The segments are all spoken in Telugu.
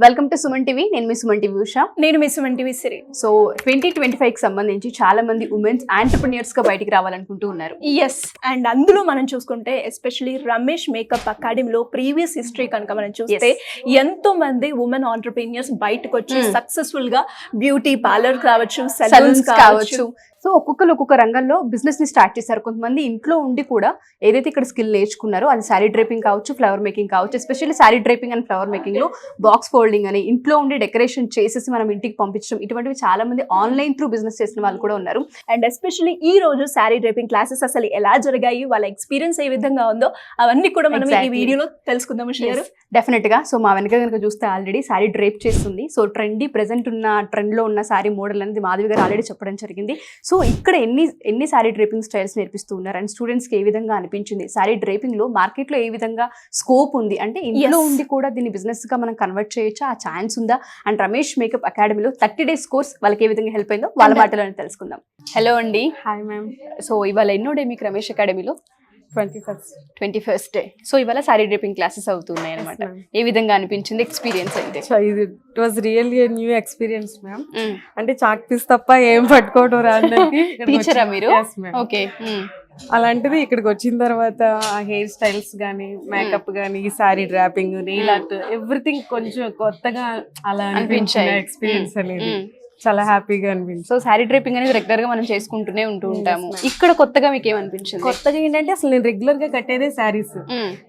Welcome to Suman TV. నేను మీ సుమన్ టీవీ ఉషా. నేను మీ సుమన్ టీవీ సిరి. సో 2025 కి సంబంధించి చాలా మంది ఉమెన్స్ ఆంటర్‌ప్రెన్యూర్స్ గా బయటికి రావాలనుకుంటూ ఉన్నారు. ఎస్, అండ్ అందులో మనం చూసుకుంటే ఎస్పెషల్లీ రమేష్ మేకప్ అకాడమీలో ప్రీవియస్ హిస్టరీ కనుక మనం చూస్తే ఎంతో మంది ఉమెన్ ఆంటర్‌ప్రెన్యూర్స్ బయటకు వచ్చి సక్సెస్ఫుల్ గా బ్యూటీ పార్లర్ కావచ్చు, సెలూన్స్ కావచ్చు, సో ఒక్కొక్కరు ఒక్కొక్క రంగంలో బిజినెస్ ని స్టార్ట్ చేశారు. కొంతమంది ఇంట్లో ఉండి కూడా ఏదైతే ఇక్కడ స్కిల్ నేర్చుకున్నారో అది శారీ డ్రేపింగ్ కావచ్చు, ఫ్లవర్ మేకింగ్ కావచ్చు. Especially sari draping and flower making లో బాక్స్ ఫోల్డింగ్ అని ఇంట్లో ఉండి డెకరేషన్ చేసేసి మనం ఇంటికి పంపించడం, ఇటువంటివి చాలా మంది ఆన్లైన్ త్రూ బిజినెస్ చేసిన వాళ్ళు కూడా ఉన్నారు. అండ్ ఎస్పెషల్లీ ఈ రోజు శారీ డ్రేపింగ్ క్లాసెస్ అసలు ఎలా జరిగాయి, వాళ్ళ ఎక్స్పీరియన్స్ ఏ విధంగా ఉందో అవన్నీ కూడా మనం ఈ వీడియోలో తెలుసుకుందాం. డెఫినెట్ గా. సో మా వెనక కనుక చూస్తే ఆల్రెడీ శారీ డ్రేప్ చేస్తుంది. సో ట్రెండీ ప్రెసెంట్ ఉన్న ట్రెండ్ లో ఉన్న శారీ మోడల్ అనేది మాధవి గారు ఆల్రెడీ చెప్పడం జరిగింది. సో ఇక్కడ ఎన్ని శారీ డ్రేపింగ్ స్టైల్స్ నేర్పిస్తూ ఉన్నారు అండ్ స్టూడెంట్స్ కి ఏ విధంగా అనిపించింది, శారీ డ్రేపింగ్ లో మార్కెట్ లో ఏ విధంగా స్కోప్ ఉంది, అంటే ఇంట్లో ఉండి కూడా దీన్ని బిజినెస్ గా మనం కన్వర్ట్ చేయొచ్చా, ఆ ఛాన్స్ ఉందా, అండ్ రమేష్ మేకప్ అకాడమీలో 30 days కోర్స్ వాళ్ళకి ఏ విధంగా హెల్ప్ అయిందో వాళ్ళ మాటలోనే తెలుసుకుందాం. హలో అండి. Hi ma'am. సో ఇవాళ ఎన్నో డే మీకు రమేష్ అకాడమీలో? 21st day. సో ఇవాళ శారీ డ్రేపింగ్ క్లాసెస్ అవుతున్నాయి అనమాట. ఏ విధంగా అనిపించింది ఎక్స్పీరియన్స్ అయితే? It was really a new experience ma'am. అంటే చాక్ పీస్ తప్ప ఏం పట్టుకోవడం రాందరికి. టీచరా మీరు? ఓకే. అలాంటిది ఇక్కడికి వచ్చిన తర్వాత హెయిర్ స్టైల్స్ గానీ, మేకప్ గానీ, sari dropping, nail art, everything కొంచెం కొత్తగా అలా అనిపించిన ఎక్స్పీరియన్స్ అనేది చాలా హ్యాపీగా అనిపించింది. సో శారీ డ్రేపింగ్ అనేది రెగ్యులర్ గా మనం చేసుకుంటూనే ఉంటాము. ఇక్కడ కొత్తగా మీకు ఏమనిపించింది? కొత్తగా ఏంటంటే అసలు నేను రెగ్యులర్ గా కట్టేదే శారీస్,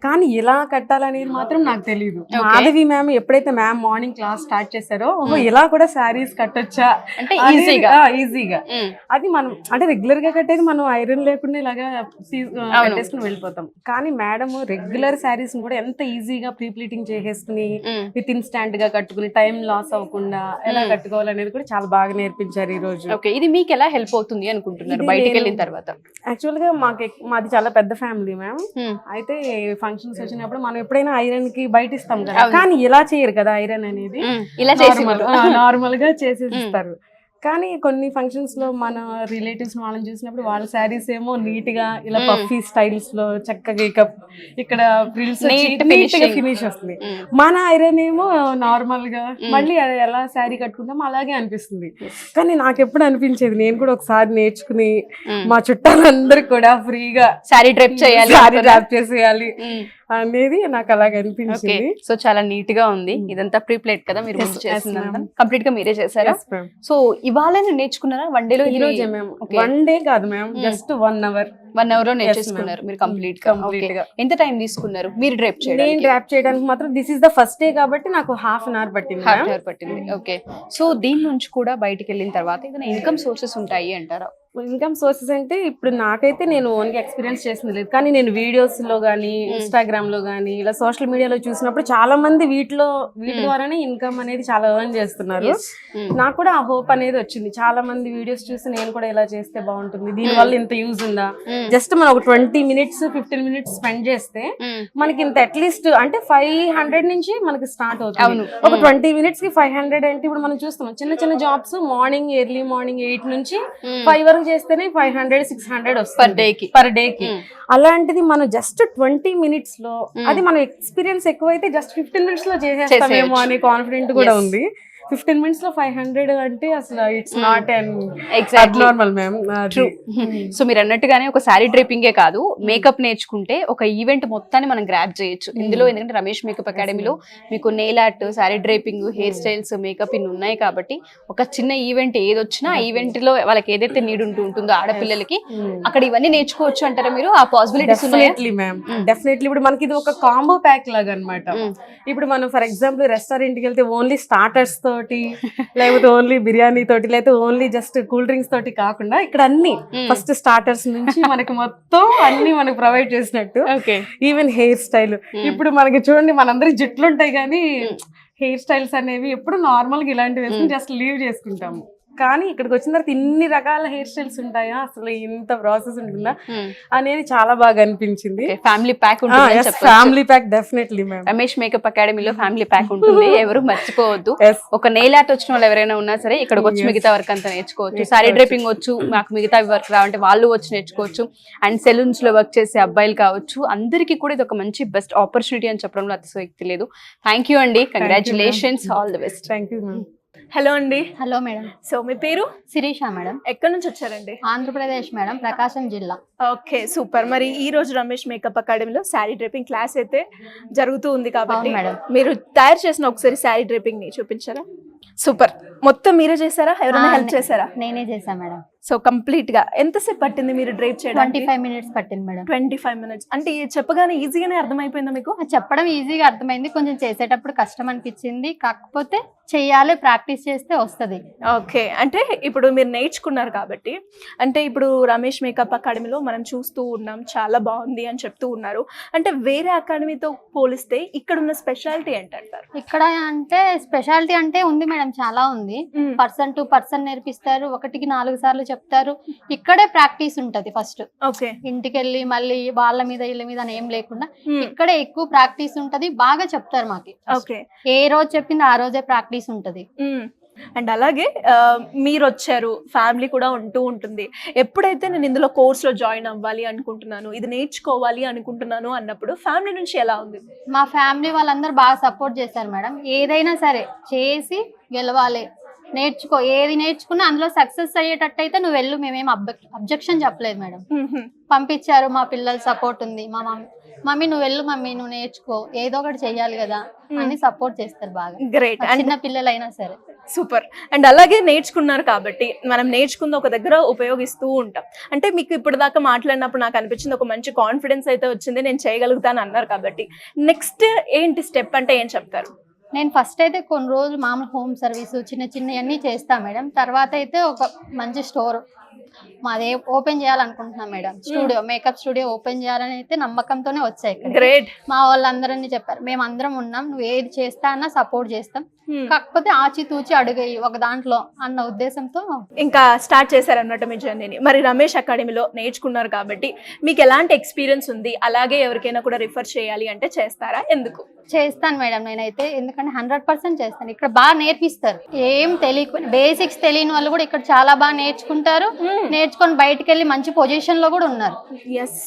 కానీ ఎలా కట్టాలనేది మాత్రం నాకు తెలియదు. మాధవి మ్యామ్ ఎప్పుడైతే మ్యామ్ మార్నింగ్ క్లాస్ స్టార్ట్ చేశారో ఇలా కూడా శారీస్ కట్టొచ్చా అంటే ఈజీగా అది మనం అంటే రెగ్యులర్ గా కట్టేది మనం ఐరన్ లేకుండా ఇలాగా కట్టేసుకుని వెళ్ళిపోతాం. కానీ మేడం రెగ్యులర్ శారీస్ కూడా ఎంత ఈజీగా ప్రీ ప్లీటింగ్ చేసేసుకుని విత్ ఇన్స్టాంట్ గా కట్టుకుని టైం లాస్ అవ్వకుండా ఎలా కట్టుకోవాలనేది కూడా చాలా బాగా నేర్పించారు ఈ రోజు. ఓకే, ఇది మీకు ఎలా హెల్ప్ అవుతుంది అనుకుంటున్నారు బయటికి వెళ్ళిన తర్వాత? యాక్చువల్ గా మాది చాలా పెద్ద ఫ్యామిలీ మ్యామ్. అయితే ఫంక్షన్స్ వచ్చినప్పుడు మనం ఎప్పుడైనా ఐరన్ కి బయట ఇస్తాం కదా, కానీ ఇలా చేయరు కదా ఐరన్ అనేది, ఇలా నార్మల్ గా చేసేసి ఇస్తారు. కానీ కొన్ని ఫంక్షన్స్ లో మన రిలేటివ్స్ వాళ్ళని చూసినప్పుడు వాళ్ళ శారీస్ ఏమో నీట్ గా ఇలా పఫీ స్టైల్స్ లో చక్కగా ఇక్కడ ఫినిష్ వస్తుంది. మన ఐరన్ ఏమో నార్మల్ గా మళ్ళీ ఎలా శారీ కట్టుకుంటామో అలాగే అనిపిస్తుంది. కానీ నాకు ఎప్పుడు అనిపించేది నేను కూడా ఒకసారి నేర్చుకుని మా చుట్టాలందరికి కూడా ఫ్రీగా శారీ డ్రేప్ చేసేయాలి అనేది నాకు అలాగే అనిపించింది. సో చాలా నీట్ గా ఉంది. ఇదంతా ప్రీ ప్లేట్ కదా మీరు కంప్లీట్ గా మీరే చేశారా? సో ఇవాళ నేర్చుకున్నారా? వన్ డే లో? ఈ రోజే మ్యామ్. వన్ డే కాదు మ్యామ్, జస్ట్ 1 hour లో నేర్చుకున్నారు మీరు కంప్లీట్ గా. ఎంత టైం తీసుకున్నారు మీరు డ్రేప్ చేయడానికి? నేను డ్రాప్ చేయడానికి మాత్రం this is the first day కాబట్టి నాకు ½ an hour పట్టింది. ఓకే. సో దీని నుంచి కూడా బయటికి వెళ్ళిన తర్వాత ఏదైనా ఇన్కమ్ సోర్సెస్ ఉంటాయి అంటారా? ఇన్కమ్ సోర్సెస్ అంటే ఇప్పుడు నాకైతే నేను ఓన్గా ఎక్స్పీరియన్స్ చేసింది లేదు, కానీ నేను వీడియోస్ లో గానీ, ఇన్స్టాగ్రామ్ లో గానీ, ఇలా సోషల్ మీడియాలో చూసినప్పుడు చాలా మంది వీటి ద్వారానే ఇన్కమ్ అనేది చాలా ఎర్న్ చేస్తున్నారు. నాకు కూడా ఆ హోప్ అనేది వచ్చింది. చాలా మంది వీడియోస్ చూసి నేను కూడా ఇలా చేస్తే బాగుంటుంది, దీని వల్ల ఇంత యూజ్ ఉందా, జస్ట్ మనం ఒక 20 minutes 15 minutes స్పెండ్ చేస్తే మనకి ఇంత అట్లీస్ట్ అంటే 500 నుంచి మనకి స్టార్ట్ అవుతుంది. ఒక 20 minutes కి 500 అంటే ఇప్పుడు మనం చూస్తున్నాం చిన్న చిన్న జాబ్స్ ఎర్లీ మార్నింగ్ 8 నుంచి 5 వరకు చేస్తేనే 500-600 వస్తుంది పర్ డే కి. అలాంటిది మనం జస్ట్ 20 minutes లో, అది మన ఎక్స్పీరియన్స్ ఎక్కువైతే జస్ట్ 15 minutes లో చేసేస్తామేమో అనే కాన్ఫిడెంట్ కూడా ఉంది. 15 minutes లో 500 అంటే అసలు it's not normal ma'am. So మీరు అన్నట్టుగానే ఒక శారీ డ్రేపింగే కాదు, మేకప్ నేర్చుకుంటే ఒక ఈవెంట్ మొత్తాన్ని మనం గ్రాప్ చేయొచ్చు ఇందులో. ఎందుకంటే రమేష్ మేకప్ అకాడమీలో మీకు nail art, sari draping, hair styles, makeup ఇన్ని ఉన్నాయి కాబట్టి ఒక చిన్న ఈవెంట్ ఏదొచ్చినా ఆ ఈవెంట్ లో వాళ్ళకి ఏదైతే నీడ్ ఉంటుందో ఆడపిల్లలకి అక్కడ ఇవన్నీ నేర్చుకోవచ్చు అంటారా మీరు? ఆ పాసిబిలిటీస్ డెఫినెట్లీ మ్యామ్, డెఫినెట్లీ. ఇప్పుడు మనకి ఇది ఒక కాంబో ప్యాక్ లాగా అనమాట. ఇప్పుడు మనం ఫర్ ఎగ్జాంపుల్ రెస్టారెంట్ కి వెళ్తే ఓన్లీ స్టార్టర్స్ తోటి, లేకపోతే ఓన్లీ బిర్యానీ తోటి, లేకపోతే ఓన్లీ జస్ట్ కూల్ డ్రింక్స్ తోటి కాకుండా ఇక్కడ అన్ని ఫస్ట్ స్టార్టర్స్ నుంచి మనకి మొత్తం అన్ని మనకు ప్రొవైడ్ చేసినట్టు. ఈవెన్ హెయిర్ స్టైల్, ఇప్పుడు మనకి చూడండి మనందరి జుట్లు ఉంటాయి కానీ హెయిర్ స్టైల్స్ అనేవి ఎప్పుడు నార్మల్ గా ఇలాంటివి వేసుకుని జస్ట్ లీవ్ చేసుకుంటాము. కానీ ఇక్కడికి వచ్చిన తర్వాత ఇన్ని రకాల హెయిర్ స్టైల్స్ ఉంటాయా, అసలు ఇంత ప్రాసెస్ ఉంటుందా అనేది చాలా బాగా అనిపించింది. ఫ్యామిలీ ప్యాక్ ఉంటుంది, family pack definitely ma'am. Ramesh makeup అకాడమీలో ఫ్యామిలీ ప్యాక్ ఉంటుంది, ఎవరు మర్చిపోవద్దు. ఒక నెయిల్ ఆర్ట్ వచ్చిన వాళ్ళు ఎవరైనా ఉన్నా సరే ఇక్కడికి వచ్చి మిగతా వర్క్ అంతా నేర్చుకోవచ్చు. సారీ డ్రైపింగ్ వచ్చు, మాకు మిగతా వర్క్ రావంటే వాళ్ళు వచ్చి నేర్చుకోవచ్చు. అండ్ సెలూన్స్ లో వర్క్ చేసే అబ్బాయిలు కావచ్చు, అందరికీ కూడా ఇది ఒక మంచి బెస్ట్ ఆపర్చునిటీ అని చెప్పడంలో అతిశయోక్తి లేదు. థ్యాంక్ యూ అండి, congratulations, all the best. Thank you ma'am. Hello అండి. Hello madam. సో మీ పేరు? శిరీష మేడం. ఎక్కడి నుంచి వచ్చారండి? ఆంధ్రప్రదేశ్ మేడం, ప్రకాశం జిల్లా. Okay, super. మరి ఈ రోజు రమేష్ మేకప్ అకాడమీలో శారీ డ్రైపింగ్ క్లాస్ అయితే జరుగుతూ ఉంది కాబట్టి అవును మేడం. మీరు తయారు చేసిన ఒకసారి శారీ డ్రైపింగ్ ని చూపించారా? సూపర్. మొత్తం మీరే చేశారా, ఎవరైనా హెల్ప్ చేశారా? నేనే చేశాను మేడం. సో కంప్లీట్ గా ఎంతసేపు పట్టింది మీరు డ్రైప్ చేయడానికి? 25 minutes పట్టింది మేడం. 25 minutes అంటే చెప్పగానే ఈజీగానే అర్థమైపోయిందా మీకు? చెప్పడం ఈజీగా అర్థమైంది, కొంచెం చేసేటప్పుడు కష్టం అనిపించింది, కాకపోతే చెయ్యాలి, ప్రాక్టీస్ చేస్తే వస్తుంది. ఓకే, అంటే ఇప్పుడు మీరు నేర్చుకున్నారు కాబట్టి, అంటే ఇప్పుడు రమేష్ మేకప్ అకాడమీలో మనం చూస్తూ ఉన్నాం, చాలా బాగుంది అని చెప్తూ ఉన్నారు. అంటే వేరే అకాడమీతో పోలిస్తే ఇక్కడ ఉన్న స్పెషాలిటీ ఏంటంటారు? ఇక్కడ అంటే స్పెషాలిటీ అంటే ఉంది మేడం, చాలా ఉంది. పర్సన్ టు పర్సన్ నేర్పిస్తారు, 1కి 4 సార్లు చెప్తారు. ఇక్కడే ప్రాక్టీస్ ఉంటది ఫస్ట్. ఓకే, ఇంటికి వెళ్ళి మళ్ళీ వాళ్ళ మీద వీళ్ళ మీద అని ఏం లేకుండా ఇక్కడే ఎక్కువ ప్రాక్టీస్ ఉంటది, బాగా చెప్తారు మాకి. ఓకే, ఏ రోజు చెప్పింది ఆ రోజే ప్రాక్టీస్ ఉంటది. అండ్ అలాగే మీరు వచ్చారు, ఫ్యామిలీ కూడా ఉంటూ ఉంటుంది. ఎప్పుడైతే నేను ఇందులో కోర్సులో జాయిన్ అవ్వాలి అనుకుంటున్నాను, ఇది నేర్చుకోవాలి అనుకుంటున్నాను అన్నప్పుడు ఫ్యామిలీ నుంచి ఎలా ఉంది? మా ఫ్యామిలీ వాళ్ళందరూ బాగా సపోర్ట్ చేశారు మేడం. ఏదైనా సరే చేసి గెలవాలి, నేర్చుకో, ఏది నేర్చుకున్నా అందులో సక్సెస్ అయ్యేటట్టు అయితే నువ్వు వెళ్ళు, మేమేం అబ్జెక్షన్ చెప్పలేదు మేడం. పంపించారు, మా పిల్లల సపోర్ట్ ఉంది. మా మమ్మీ నువ్వు వెళ్ళు, మమ్మీ నువ్వు నేర్చుకో, ఏదో ఒకటి చెయ్యాలి కదా అని సపోర్ట్ చేస్తారు బాగా. గ్రేట్. చిన్న పిల్లలైనా సరే. సూపర్. అండ్ అలాగే నేర్చుకున్నారు కాబట్టి మనం నేర్చుకుంది ఒక దగ్గర ఉపయోగిస్తూ ఉంటాం. అంటే మీకు ఇప్పుడు దాకా మాట్లాడినప్పుడు నాకు అనిపించింది, ఒక మంచి కాన్ఫిడెన్స్ అయితే వచ్చింది, నేను చేయగలుగుతాను అన్నారు కాబట్టి నెక్స్ట్ ఏంటి స్టెప్ అంటే ఏం చెప్తారు? నేను ఫస్ట్ అయితే కొన్ని రోజులు మామూలు హోమ్ సర్వీస్ చిన్న చిన్నవన్నీ చేస్తా మేడం. తర్వాత అయితే ఒక మంచి స్టోర్ మాదే ఓపెన్ చేయాలనుకుంటున్నాం madam. Studio, makeup studio open చేయాలని అయితే నమ్మకంతోనే వచ్చాయి. గ్రేట్. మా వాళ్ళందరూ చెప్పారు, మేము అందరం ఉన్నాం, నువ్వు ఏది చేస్తా అన్నా సపోర్ట్ చేస్తాం, కాకపోతే ఆచితూచి అడుగేయి ఒక దాంట్లో అన్న ఉద్దేశంతో ఇంకా స్టార్ట్ చేశారన్నట్టు మీ జర్నీని. మరి రమేష్ అకాడమీలో నేర్చుకున్నారు కాబట్టి మీకు ఎలాంటి ఎక్స్పీరియన్స్ ఉంది? అలాగే ఎవరికైనా కూడా రిఫర్ చేయాలి అంటే చేస్తారా? ఎందుకు? చేస్తాను మేడం నేనైతే, ఎందుకంటే 100% చేస్తాను. ఇక్కడ బాగా నేర్పిస్తారు, ఏం తెలియకుండా బేసిక్స్ తెలియని వాళ్ళు కూడా ఇక్కడ చాలా బాగా నేర్చుకుంటారు. నేర్చుకొని బయటకు వెళ్ళి మంచి పొజిషన్ లో కూడా ఉన్నారు. ఎస్,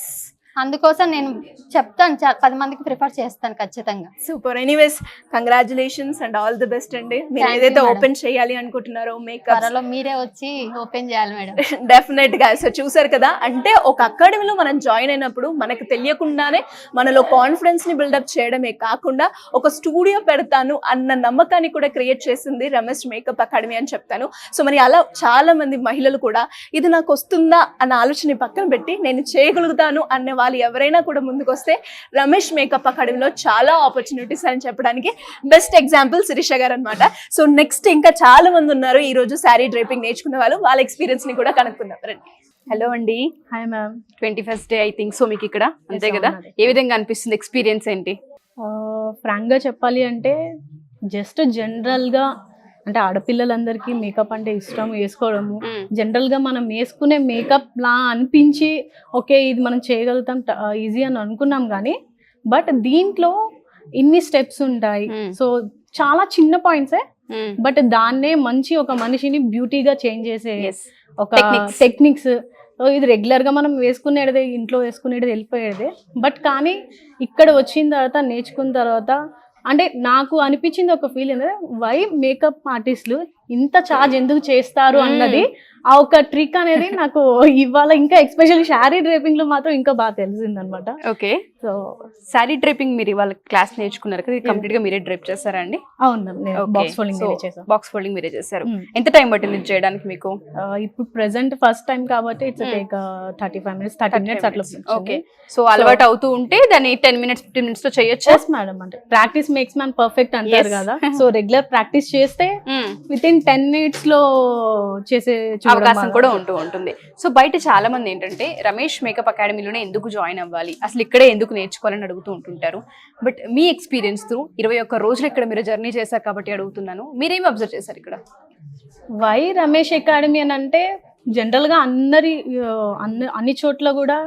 అందుకోసం నేను చెప్తాను, 10 మందికి ప్రిఫర్ చేస్తాను ఖచ్చితంగా. Super. Anyways, congratulations and all the best అండి. మీరు ఏదైతే ఓపెన్ చేయాలి అనుకుంటున్నారో మేకప్, త్వరలో మీరే వచ్చి ఓపెన్ చేయాలి మేడం. డెఫినెట్ గా. సో చూసారు కదా, అంటే ఒక అకాడమీలో మనం జాయిన్ అయినప్పుడు మనకు తెలియకుండానే మనలో కాన్ఫిడెన్స్ ని బిల్డప్ చేయడమే కాకుండా ఒక స్టూడియో పెడతాను అన్న నమ్మకాన్ని కూడా క్రియేట్ చేసింది రమేష్ మేకప్ అకాడమీ అని చెప్తాను. సో మరి అలా చాలా మంది మహిళలు కూడా ఇది నాకు వస్తుందా అన్న ఆలోచన పక్కన పెట్టి నేను చేయగలుగుతాను అనే వాళ్ళు ఎవరైనా కూడా ముందుకు వస్తే రమేష్ మేకప్ అకాడమీలో చాలా ఆపర్చునిటీస్ అని చెప్పడానికి బెస్ట్ ఎగ్జాంపుల్ శిరీష గారు అనమాట. సో నెక్స్ట్ ఇంకా చాలా మంది ఉన్నారు ఈ రోజు శారీ డ్రైపింగ్ నేర్చుకున్న వాళ్ళు, వాళ్ళ ఎక్స్పీరియన్స్ ని కూడా కనుక్కుందాం రండి. హలో అండి. Hi ma'am. 21st day I think so మీకు ఇక్కడ, అంతే కదా? ఏ విధంగా అనిపిస్తుంది, ఎక్స్పీరియన్స్ ఏంటి? ఫ్రాంక్గా చెప్పాలి అంటే జస్ట్ జనరల్గా అంటే ఆడపిల్లలందరికీ మేకప్ అంటే ఇష్టం, వేసుకోవడము. జనరల్గా మనం వేసుకునే మేకప్ లా అనిపించి ఓకే ఇది మనం చేయగలుగుతాం ఈజీ అని అనుకున్నాం, కానీ బట్ దీంట్లో ఇన్ని స్టెప్స్ ఉంటాయి. సో చాలా చిన్న పాయింట్సే, బట్ దాన్నే మంచి ఒక మనిషిని బ్యూటీగా చేంజ్ చేసే ఒక టెక్నిక్స్. సో ఇది రెగ్యులర్గా మనం వేసుకునేదే, ఇంట్లో వేసుకునేది వెళ్ళిపోయేదే, బట్ కానీ ఇక్కడ వచ్చిన తర్వాత నేర్చుకున్న తర్వాత అంటే నాకు అనిపించింది ఒక ఫీల్ ఏంటంటే వై మేకప్ ఆర్టిస్టులు ఇంత ఛార్జ్ ఎందుకు చేస్తారు అన్నది, ఆ ఒక ట్రిక్ అనేది నాకు ఇవాళ ఇంకా ఎస్పెషల్లీ శారీ డ్రైపింగ్ లో మాత్రం ఇంకా బాగా తెలిసింది అనమాట. ఓకే, సో శారీ డ్రైపింగ్ మీరు ఇవాళ క్లాస్ నేర్చుకున్నారు కదా, కంప్లీట్ గా మీరే డ్రైప్ చేస్తారా అండి? అవును మ్యామ్, బాక్స్ ఫోల్డింగ్ మీరే చేశారు. ఎంత టైం పట్టింది చేయడానికి మీకు? ఇప్పుడు ప్రెసెంట్ ఫస్ట్ టైం కాబట్టి ఇట్స్ టేక్ 35 minutes 30 minutes అట్లా. ఓకే, సో అలవాటు అవుతూ ఉంటే దాన్ని 10 minutes 15 minutes లో చేయొచ్చు మేడం. అంటే ప్రాక్టీస్ మేక్స్ మ్యాన్ పర్ఫెక్ట్ అంటారు కదా, సో రెగ్యులర్ ప్రాక్టీస్ చేస్తే విత్ ఇన్ 10 minutes లో చేసే అవకాశం కూడా ఉంటూ ఉంటుంది. సో బయట చాలా మంది ఏంటంటే రమేష్ మేకప్ అకాడమీలోనే ఎందుకు జాయిన్ అవ్వాలి, అసలు ఇక్కడే ఎందుకు నేర్చుకోవాలని అడుగుతూ ఉంటుంటారు. బట్ మీ ఎక్స్పీరియన్స్ త్రూ 21 రోజులు ఇక్కడ మీరు జర్నీ చేశారు కాబట్టి అడుగుతున్నాను, మీరేమి అబ్జర్వ్ చేశారు ఇక్కడ? వై రమేష్ అకాడమీ అని అంటే జనరల్గా అన్ని చోట్ల కూడా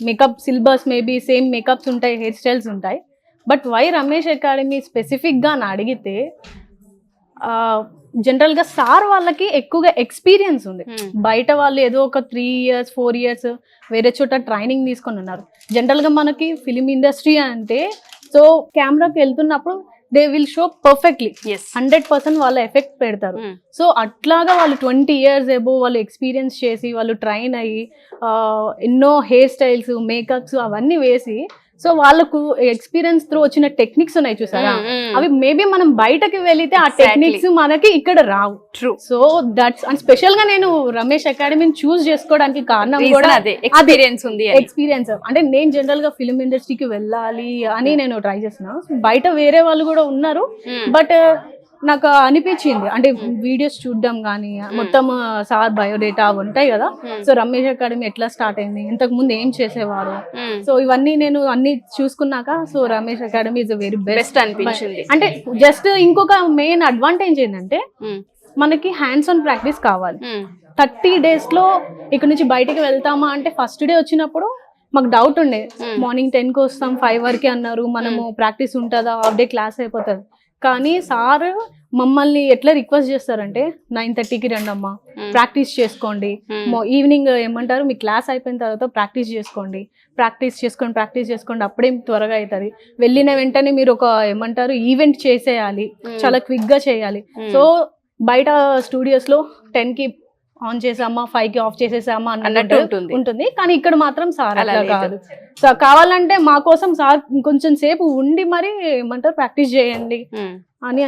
makeup syllabus maybe same makeups ఉంటాయి, హెయిర్ స్టైల్స్ ఉంటాయి. బట్ వై రమేష్ అకాడమీ స్పెసిఫిక్గా అని అడిగితే జనరల్గా సార్ వాళ్ళకి ఎక్కువగా ఎక్స్పీరియన్స్ ఉంది. బయట వాళ్ళు ఏదో ఒక 3 years 4 years వేరే చోట ట్రైనింగ్ తీసుకొని ఉన్నారు. జనరల్గా మనకి ఫిలిం ఇండస్ట్రీ అంటే సో కెమెరాకి వెళ్తున్నప్పుడు దే విల్ షో పర్ఫెక్ట్లీ 100% వాళ్ళ ఎఫెక్ట్ పెడతారు. సో అట్లాగా వాళ్ళు 20 years ఎబో వాళ్ళు ఎక్స్పీరియన్స్ చేసి వాళ్ళు ట్రైన్ అయ్యి ఎన్నో హెయిర్ స్టైల్స్ మేకప్స్ అవన్నీ వేసి సో వాళ్ళకు ఎక్స్పీరియన్స్ త్రూ వచ్చిన టెక్నిక్స్ ఉన్నాయి చూసారా, అవి మేబీ మనం బయటకి వెళితే ఆ టెక్నిక్స్ మనకి ఇక్కడ రావు. True. So that's and special గా నేను రమేష్ అకాడమీని చూస్ చేసుకోవడానికి కారణం కూడా ఎక్స్పీరియన్స్ ఉంది. ఎక్స్పీరియన్స్ అంటే నేను జనరల్ గా ఫిల్మ్ ఇండస్ట్రీకి వెళ్ళాలి అని నేను ట్రై చేసిన. బయట వేరే వాళ్ళు కూడా ఉన్నారు, బట్ నాకు అనిపించింది అంటే వీడియోస్ చూడడం కానీ మొత్తం సార్ బయోడేటా అవి ఉంటాయి కదా. సో రమేష్ అకాడమీ ఎట్లా స్టార్ట్ అయింది, ఇంతకు ముందు ఏం చేసేవారు, సో ఇవన్నీ నేను అన్ని చూసుకున్నాక so Ramesh academy is very best అనిపించింది. అంటే జస్ట్ ఇంకొక మెయిన్ అడ్వాంటేజ్ ఏంటంటే మనకి హ్యాండ్స్ ఆన్ ప్రాక్టీస్ కావాలి. 30 days లో ఇక్కడ నుంచి బయటికి వెళ్తామా అంటే ఫస్ట్ డే వచ్చినప్పుడు మాకు డౌట్ ఉండే, మార్నింగ్ 10కి వస్తాం 5 వరకే అన్నారు, మనము ప్రాక్టీస్ ఉంటుందా, హాఫ్ డే క్లాస్ అయిపోతుంది. కానీ సార్ మమ్మల్ని ఎట్లా రిక్వెస్ట్ చేస్తారంటే 9:30కి రండి అమ్మా, ప్రాక్టీస్ చేసుకోండి, ఈవినింగ్ ఏమంటారు మీ క్లాస్ అయిపోయిన తర్వాత ప్రాక్టీస్ చేసుకోండి అప్పుడే త్వరగా అవుతుంది. వెళ్ళిన వెంటనే మీరు ఒక ఏమంటారు ఈవెంట్ చేసేయాలి, చాలా క్విక్ గా చేయాలి. సో బయట స్టూడియోస్ లో 10కి ఆన్ చేసామా 5కి ఆఫ్ చేసేసామా అన్నట్టు ఉంటుంది, కానీ ఇక్కడ మాత్రం సార్ అలా కాదు. సో కావాలంటే మా కోసం సార్ కొంచెం సేపు ఉండి మరి ఏమంటారు ప్రాక్టీస్ చేయండి అని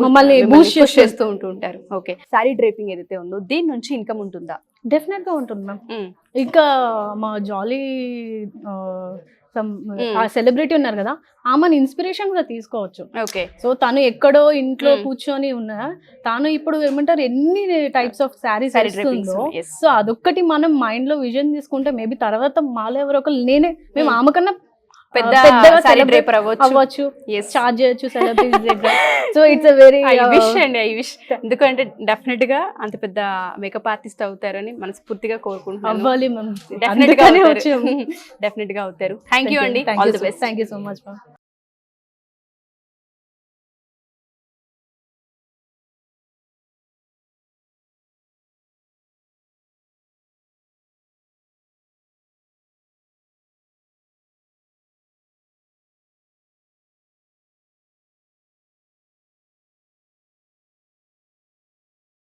మమ్మల్ని బూస్ట్ చేస్తూ ఉంటుంటారు. ఓకే, సారీ డ్రేపింగ్ ఏదైతే ఉందో దీని నుంచి ఇన్కమ్ ఉంటుందా? డెఫినెట్ గా ఉంటుంది మ్యామ్. ఇంకా మా జాలీ ఆ సెలబ్రిటీ ఉన్నారు కదా, ఆమెను ఇన్స్పిరేషన్ గా తీసుకోవచ్చు. ఓకే, సో తను ఎక్కడో ఇంట్లో కూర్చొని ఉన్నా తాను ఇప్పుడు ఏమంటారు ఎన్ని టైప్స్ ఆఫ్ శారీస్ ఇస్తుందో, సో అదొక్కటి మనం మైండ్ లో విజన్ తీసుకుంటే మేబీ తర్వాత మాలో ఎవరో ఒకరు మేము ఆమె కన్నా పెద్దగా సెలబ్రేట్ అవ్వచ్చు, చార్జ్ చేయొచ్చు సెలబ్రిటీస్ దగ్గర. So it's very I wish ఎందుకంటే డెఫినెట్ గా అంత పెద్ద మేకప్ ఆర్టిస్ట్ అవుతారని మనస్ఫూర్తిగా కోరుకుంటున్నాను. అవ్వాలి మ్యామ్, డెఫినెట్ గా అవుతారు. థ్యాంక్ యూ అండి, all the best. Thank you so much ma'am.